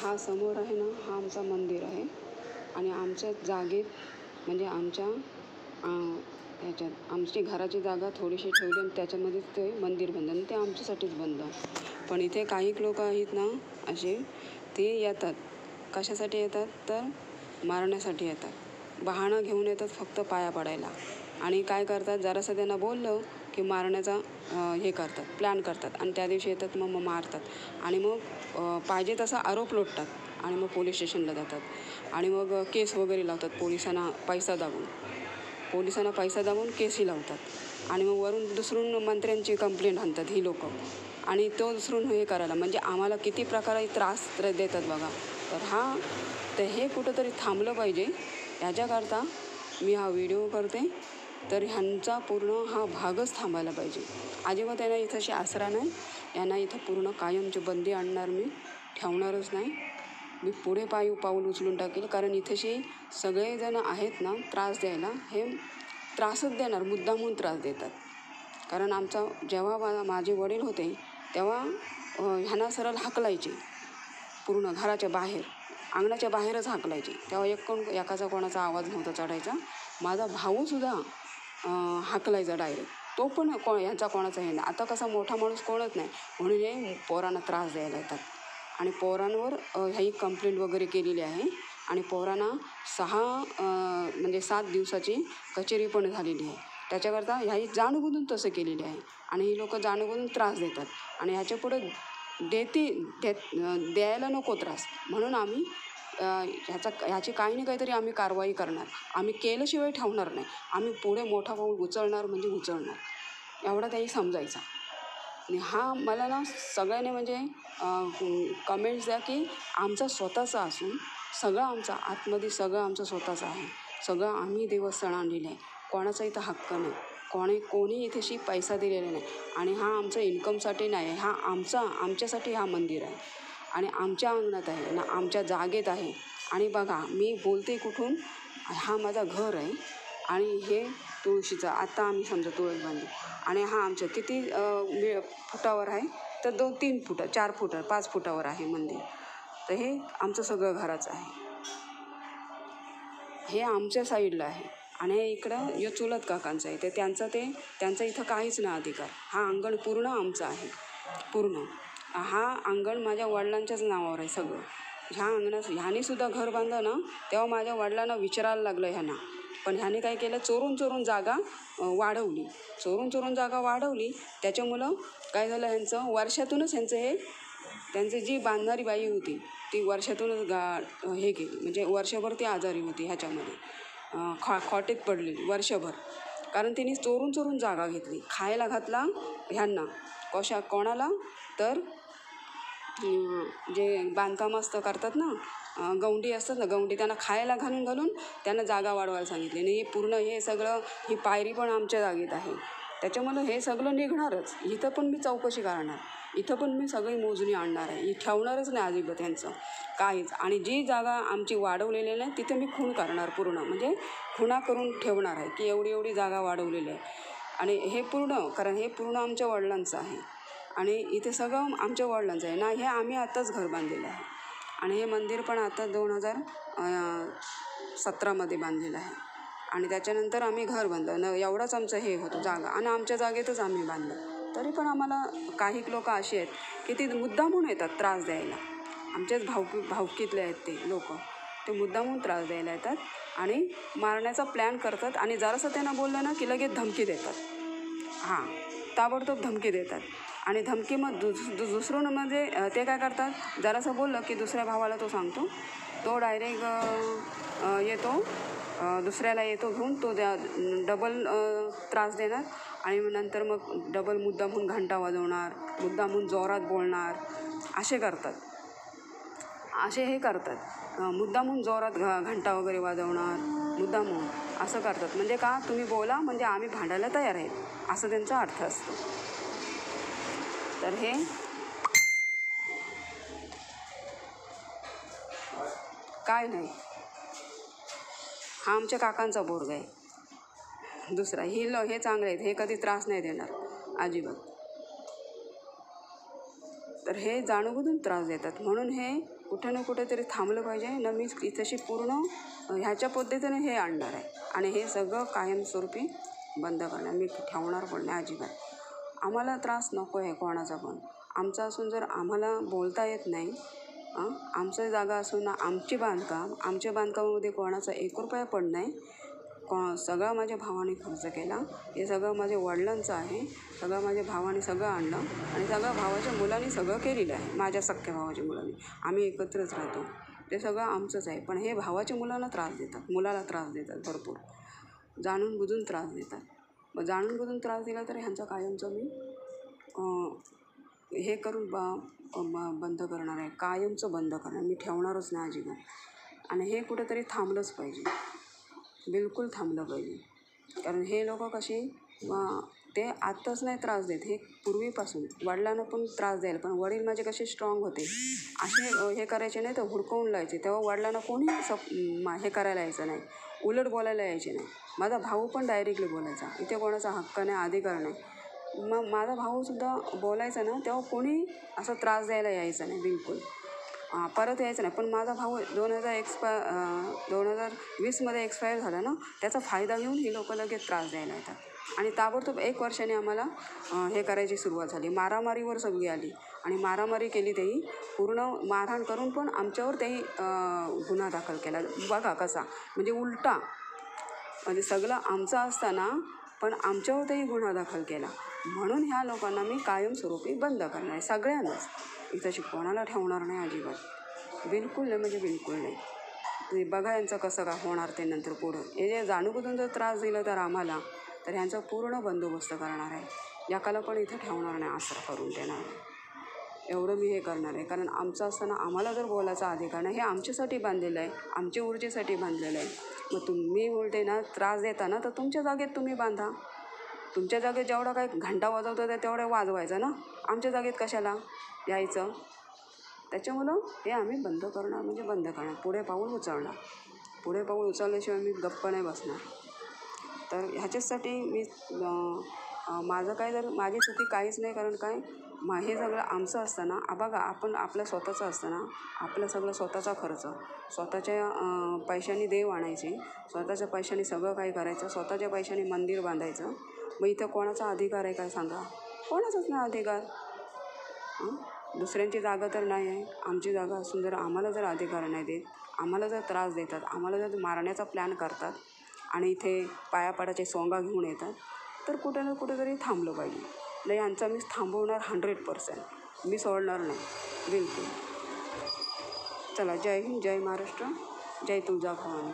हा समोर आहे ना, हा आमचा मंदिर आहे आणि आमच्या जागेत म्हणजे आमच्या ह्याच्यात आमची घराची जागा थोडीशी ठेवली आणि त्याच्यामध्येच ते मंदिर बांधलं आणि ते आमच्यासाठीच बांधलं. पण इथे काही लोक आहेत ना असे, ते येतात. कशासाठी येतात तर मारण्यासाठी येतात. बहाणा घेऊन येतात फक्त पाया पडायला. आणि काय करतात, जरासं त्यांना बोललं की मारण्याचा हे करतात, प्लॅन करतात आणि त्या दिवशी येतात मग मारतात. आणि मग पाहिजे तसा आरोप लोटतात आणि मग पोलीस स्टेशनला जातात आणि मग केस वगैरे लावतात. पोलिसांना पैसा दाबून केसही लावतात आणि मग वरून दुसरून मंत्र्यांची कंप्लेंट आणतात ही लोकं. आणि तो दुसरून हे करायला म्हणजे आम्हाला किती प्रकारे त्रास देतात बघा. तर हे कुठंतरी थांबलं पाहिजे. ह्याच्याकरता मी हा व्हिडिओ करते. तर ह्यांचा पूर्ण हा भागच थांबायला पाहिजे. अजिबात यांना इथंशी आसरा नाही. यांना इथं पूर्ण कायमची बंदी आणणार, मी ठेवणारच नाही. मी पुढे पाऊल उचलून टाकेल. कारण इथेशी सगळेजण आहेत ना त्रास द्यायला, हे त्रासच देणार, मुद्दामहून त्रास देतात. कारण जेव्हा माझे वडील होते तेव्हा ह्यांना सरळ हाकलायचे पूर्ण घराच्या बाहेर, अंगणाच्या बाहेरच हाकलायचे. तेव्हा एकाचा कोणाचा आवाज नव्हता चढायचा. माझा भाऊसुद्धा हाकलायचा डायरेक्ट. तो पण ह्यांचा कोणाचा हे नाही. आता कसा मोठा माणूस कोणच नाही म्हणून हे पोरांना त्रास द्यायला येतात. आणि पोरांवर ह्याही कंप्लेंट वगैरे केलेली आहे आणि पोरांना 7 दिवसाची कचेरी पण झालेली आहे. त्याच्याकरता ह्याही जाणूनबुजून तसं केलेले आहे आणि ही लोकं जाणूनबुजून त्रास देतात आणि ह्याच्यापुढं द्यायला नको त्रास. म्हणून आम्ही ह्याची काही ना काहीतरी आम्ही कारवाई करणार. आम्ही केल्याशिवाय ठेवणार नाही. आम्ही पुढे मोठा पाऊल उचलणार म्हणजे उचलणार, एवढा काही समजायचा. आणि हा मला ना सगळ्यांनी म्हणजे कमेंट्स द्या की आमचा स्वतःचा असून सगळं आमचा आतमध्ये सगळं आमचं स्वतःचं आहे. सगळं आम्ही देवस्थान आणलेलं आहे. कोणाचा इथं हक्क नाही. कोणी इथेशी पैसा दिलेला नाही आणि हा आमचं इन्कमसाठी नाही. हा आमच्यासाठी हा मंदिर आहे आणि आमच्या अंगणात आहे ना, आमच्या जागेत आहे. आणि बघा मी बोलते कुठून, हा माझा घर आहे आणि हे तुळशीचं आता आम्ही समजा तुळस बांधली आणि हा आमच्या किती फुटावर आहे तर 2-3 फुट 4 फुट 5 फुटावर आहे मंदिर. तर हे आमचं सगळं घराचं आहे. हे आमच्या साईडला आहे आणि इकडं चुलत काकांचं आहे. त्यांचा इथं काहीच नाही अधिकार. हा अंगण पूर्ण आमचं आहे. पूर्ण हा अंगण माझ्या वडिलांच्याच नावावर आहे सगळं. ह्याने सुद्धा घर बांधलं ना तेव्हा माझ्या वडिलांना विचारायला लागलं ह्यांना. पण ह्याने काय केलं, चोरून जागा वाढवली. त्याच्यामुळं काय झालं, ह्यांचं वर्षातूनच त्यांची जी बांधणारी बाई होती ती वर्षातूनच हे केली. म्हणजे वर्षभर ती आजारी होती ह्याच्यामध्ये, खोटीत पडलेली वर्षभर. कारण तिने चोरून जागा घेतली. खायला घातला ह्यांना. कोणाला तर जे बांधकाम करतात ना, गवंडी असतात ना, गवंडी त्यांना खायला घालून त्यांना जागा वाढवायला सांगितली. आणि हे सगळं ही पायरी पण आमच्या जागेत आहे. त्याच्यामुळं हे सगळं निघणारच. इथं पण मी चौकशी करणार. इथं पण मी सगळी मोजणी आणणार आहे. ठेवणारच नाही अजिबात यांचं काहीच. आणि जी जागा आमची वाढवलेली नाही तिथे मी खूण करणार पूर्ण. म्हणजे खुणा करून ठेवणार आहे की एवढी जागा वाढवलेली आहे. आणि हे कारण हे पूर्ण आमच्या वडिलांचं आहे आणि इथे सगळं आमच्या वडिलांचं आहे ना. हे आम्ही आत्ताच घर बांधलेलं आहे आणि हे मंदिर पण आता 2017मध्ये बांधलेलं आहे. आणि त्याच्यानंतर आम्ही घर बांधलं. एवढाच आमचं हे होतं जागा आणि आमच्या जागेतच आम्ही बांधलं. तरी पण आम्हाला काही लोक अशी आहेत की ती मुद्दामून येतात त्रास द्यायला. आमच्याच भावकीतले आहेत ते लोक. ते मुद्दामून त्रास द्यायला येतात आणि मारण्याचा प्लॅन करतात. आणि जरासं त्यांना बोललं ना की लगेच धमकी देतात. ताबडतोब धमकी देतात. आणि धमकी मग दुसरं म्हणजे ते काय करतात, जरासं बोललं की दुसऱ्या भावाला तो सांगतो. तो डायरेक्ट येतो, दुसऱ्याला येतो घेऊन, तो डबल त्रास देणार. आणि नंतर मग डबल मुद्दामून घंटा वाजवणार, मुद्दामून जोरात बोलणार. असे हे करतात. मुद्दामून जोरात घंटा वगैरे वाजवणार, मुद्दामून असं करतात. म्हणजे का, तुम्ही बोला म्हणजे आम्ही भांडायला तयार आहेत, असं त्यांचा अर्थ असतो. तर हे काय नाही, हा आमच्या काकांचा बोर्ग आहे. दुसरा हे चांगले आहेत. हे कधी त्रास नाही देणार अजिबात. तर हे जाणूनबुजून त्रास देतात. म्हणून हे कुठे ना कुठेतरी थांबलं पाहिजे ना. मी तशी पूर्ण ह्याच्या पद्धतीने हे आणणार आहे आणि हे सगळं कायमस्वरूपी बंद करणार. मी ठेवणार पण नाही अजिबात. आम्हाला त्रास नको आहे कोणाचा पण. आमचा असून जर आम्हाला बोलता येत नाही, आमचं जागा असून आमची बांधकाम, आमच्या बांधकामामध्ये कोणाचा 1 रुपया पण नाही. सगळा माझ्या भावाने खर्च केला. हे सगळं माझ्या वडिलांचं आहे. सगळं माझ्या भावाने सगळं आणलं आणि सगळं भावाच्या मुलांनी सगळं केलेलं आहे. माझ्या सख्ख्या भावाच्या मुलांनी. आम्ही एकत्रच राहतो. ते सगळं आमचंच आहे. पण हे भावाच्या मुलाला त्रास देतात भरपूर. जाणून बुजून त्रास देतात. मग जाणून बुजून त्रास दिला तर ह्यांचा कायमचं मी हे करून बंद करणार आहे. कायमचं बंद करणार. मी ठेवणारच नाही अजिबात. आणि हे कुठेतरी थांबलंच पाहिजे. बिलकुल थांबलं पाहिजे. कारण हे लोक कशी ते आत्ताच नाही त्रास देत. हे पूर्वीपासून वडिलांना पण त्रास द्यायला. पण वडील माझे कसे स्ट्रॉंग होते. असे हे करायचे नाही तर हुडकवून लावायचे. तेव्हा वडिलांना कोणी हे करायला यायचं नाही. उलट बोलायला यायचे नाही. माझा भाऊ पण डायरेक्टली बोलायचा. इथे कोणाचा हक्क नाही, अधिकार नाही. मग माझा भाऊसुद्धा बोलायचा ना, तेव्हा कोणी असा त्रास द्यायला यायचा नाही बिलकुल. परत यायचं नाही. पण माझा भाऊ 2020मध्ये एक्सपायर झाला ना, त्याचा फायदा घेऊन ही लोकं लगेच त्रास द्यायला येतात. आणि ताबडतोब 1 वर्षाने आम्हाला हे करायची सुरुवात झाली. मारामारीवर सगळी आली आणि मारामारी केली. तेही पूर्ण मारहाण करून पण आमच्यावर तेही गुन्हा दाखल केला. बघा कसा, म्हणजे उलटा, म्हणजे सगळं आमचं असताना पण आमच्यावर तेही गुन्हा दाखल केला. म्हणून ह्या लोकांना मी कायमस्वरूपी बंद करणार आहे. सगळ्यांनाच. इथं कोणाला ठेवणार नाही अजिबात. बिलकुल नाही, म्हणजे बिलकुल नाही. तुम्ही बघा यांचं कसं काय होणार ते नंतर पुढं. हे जे जाणूनबुजून जर त्रास दिला तर आम्हाला, तर ह्यांचा पूर्ण बंदोबस्त करणार आहे. एकाला पण इथं ठेवणार नाही, आसरा करून देणार नाही. एवढं मी हे करणार आहे. कारण आमचं असताना आम्हाला जर बोलायचा अधिकार नाही. हे आमच्यासाठी बांधलेलं आहे, आमच्या ऊर्जेसाठी बांधलेलं आहे. मग तुम्ही बोलते ना त्रास देता ना, तर तुमच्या जागेत तुम्ही बांधा. तुमच्या जागेत जेवढा काय घंटा वाजवतो तर तेवढं वाजवायचं ना. आमच्या जागेत कशाला यायचं. त्याच्यामुळं हे आम्ही बंद करणार, म्हणजे बंद करणार. पुढे पाऊल उचलणार. पुढे पाऊल उचलल्याशिवाय मी गप्प नाही बसणार. तर ह्याच्यासाठी मी माझं काय, जर माझी चुकी काहीच नाही. कारण काय, हे सगळं आमचं असताना बघा, आपण आपलं स्वतःचं असताना आपलं सगळं स्वतःचा खर्च, स्वतःच्या पैशाने देव आणायचे, स्वतःच्या पैशाने सगळं काही करायचं, स्वतःच्या पैशाने मंदिर बांधायचं. मग इथं कोणाचा अधिकार आहे काय सांगा. कोणाचाच नाही अधिकार. दुसऱ्यांची जागा तर नाही आहे. आमची जागा असून जर आम्हाला जर अधिकार नाही देत, आम्हाला जर त्रास देतात, आम्हाला जर मारण्याचा प्लॅन करतात आणि इथे पायापाडाचे सोंगा घेऊन येतात, तर कुठे ना कुठेतरी थांबलं पाहिजे. नाही, यांचा मी थांबवणार 100%. मी सोडणार नाही बिलकुल. चला, जय हिंद, जय महाराष्ट्र, जय तुळजाभवानी.